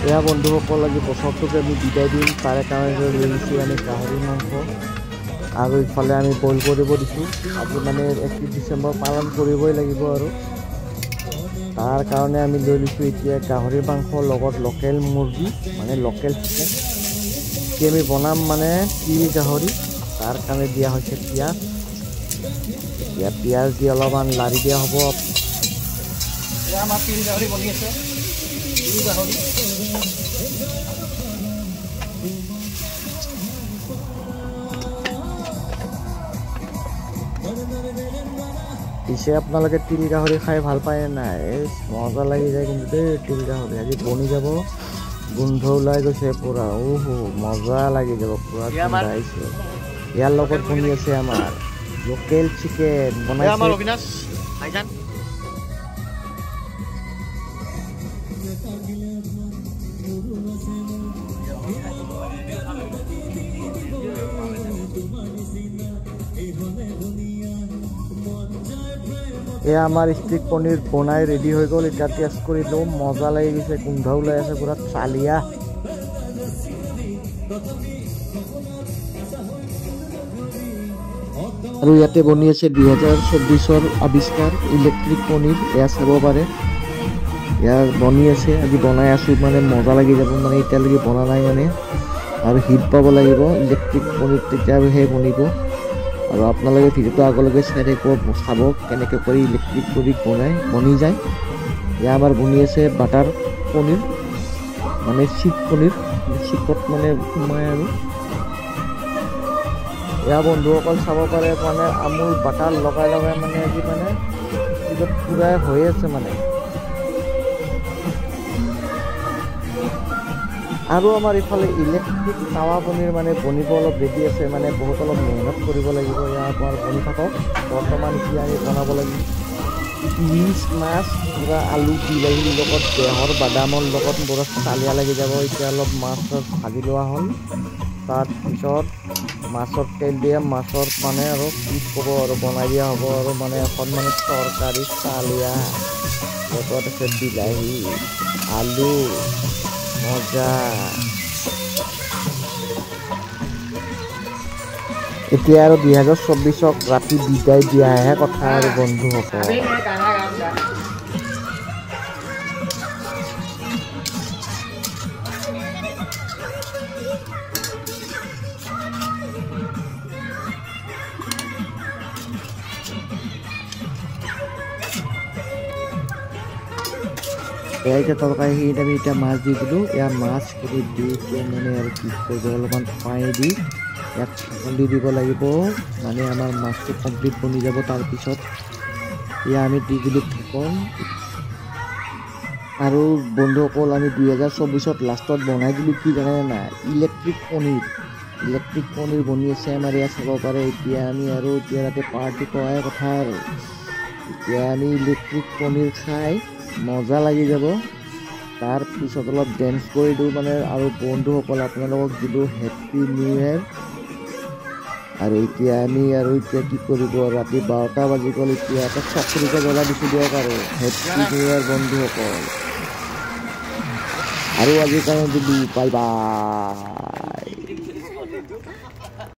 এয়া বন্ধুসকল আজি বছৰটোকে আমি বিদায় দিম তাৰে কাৰণে লৈ আনিছোঁ আমি গাহৰি মাংস আৰু ইফালে আমি বইল কৰিব দিছোঁ আজি মানে 31 ডিচেম্বৰ পালন কৰিবই লাগিব আৰু তাৰ কাৰণে আমি লৈ লৈছোঁ এতিয়া গাহৰি মাংস লগত লোকেল মুৰ্গী মানে লোকেল চিকেন কি আমি বনাম মানে তিল গাহৰি তাৰ কাৰণে দিয়া হৈছে পিঁয়াজ এতিয়া পিঁয়াজ দি অলপমান লাৰি দিয়া হ'ব আমাৰ তিল গাহৰি বনি আছে তিল গাহৰি পিছে আপোনালোকে তিল গাহৰি খাই ভাল পায় নাই মজা লাগি যায় কিন্তু দেই তিল গাহৰি আজি বনি যাব গোন্ধ ওলাই গৈছে পুৰা মজা লাগি যাব পুৰা গোন্ধ আহিছে ইয়াৰ লগত বনি আছে আমাৰ লোকেল চিকেন বনাইছে আমাৰ অবিনাশ ভাইজান এয়া আমাৰ ষ্টিক পনীৰ বনাই ৰেডি হৈ গ'ল এতিয়া টেষ্ট কৰি লওঁ মজা লাগি গৈছে গোন্ধ ওলাই আছে পুৰা চালিয়া আৰু ইয়াতে বনি আছে 2024ৰ আৱিষ্কাৰ ইলেক্ট্ৰিক পনীৰ এয়া চাব পাৰে ইয়াৰ বনি আছে আজি বনাই আছোঁ মানে মজা লাগি যাব মানে এতিয়ালৈকে বনা নাই মানে আৰু হিট পাব লাগিব ইলেক্ট্ৰিক পনীৰ তেতিয়াহে বনিব আৰু আপোনালোকে ভিডিঅ'টো আগলৈকে চাই থাকিব চাব কেনেকৈ কৰি ইলেক্ট্ৰিক পনীৰ বনি যায় এয়া আমাৰ বনি আছে বাটাৰ পনীৰ মানে চিক পনীৰ চিকত মানে সোমাই আৰু এয়া বন্ধুসকল চাব পাৰে মানে আমুল বাটাৰ লগাই লগাই মানে আজি মানে পুৰা হৈ আছে মানে আৰু আমাৰ ইফালে ইলেক্ট্ৰিক টাৱা পনীৰ মানে বনিব অলপ ৰেডি আছে মানে বহুত অলপ মেহনত কৰিব লাগিব ইয়াৰ পৰা বনি থাকক বৰ্তমান এতিয়া আমি বনাব লাগিব পিঁয়াজ মাছ পুৰা আলু বিলাহীৰ লগত বেহৰ বাদামৰ লগত পুৰা চালিয়া লাগি যাব এতিয়া অলপ মাছ ভাজি লোৱা হ'ল তাৰপিছত মাছৰ তেল দিয়ে মাছৰ মানে আৰু কি ক'ব আৰু বনাই দিয়া হ'ব আৰু মানে এখন মানে তৰকাৰী চালিয়া লগত আছে বিলাহী আলু মজা এতিয়া আৰু 2024ক ৰাতি বিদায় দিয়াহে কথা আৰু বন্ধুসকল এতিয়া তৰকাৰীখিনিত আমি এতিয়া মাছ দি দিলোঁ ইয়াৰ মাছখিনি দি এতিয়া মানে আৰু কি কৰিব অলপমান পানী দি ইয়াত ঢাকন দি দিব লাগিব মানে আমাৰ মাছটো কমপ্লিট বনি যাব তাৰপিছত এয়া আমি দি দিলোঁ ঢাকন আৰু বন্ধুসকল আমি 2024ত লাষ্টত বনাই দিলোঁ কি জানে নাই ইলেক্ট্ৰিক পনীৰ বনি আছে আমাৰ ইয়াত চাব পাৰে এতিয়া আমি আৰু এতিয়া তাতে পাৰ্টি কৰাৰ কথা আৰু এতিয়া আমি ইলেক্ট্ৰিক পনীৰ খাই মজা লাগি যাব তাৰপিছত অলপ ডেন্স কৰি দিওঁ মানে আৰু বন্ধুসকল আপোনালোকক দিলোঁ হেপ্পী নিউ ইয়েৰ আৰু এতিয়া আমি আৰু এতিয়া কি কৰিব ৰাতি 12টা বাজি গ'ল এতিয়া এটা চাকৰিকে জ্বলাই দিছোঁ দিয়ক আৰু হেপ্পী নিউ ইয়েৰ বন্ধুসকল আৰু আজিৰ কাৰণে দিলোঁ বাই বাই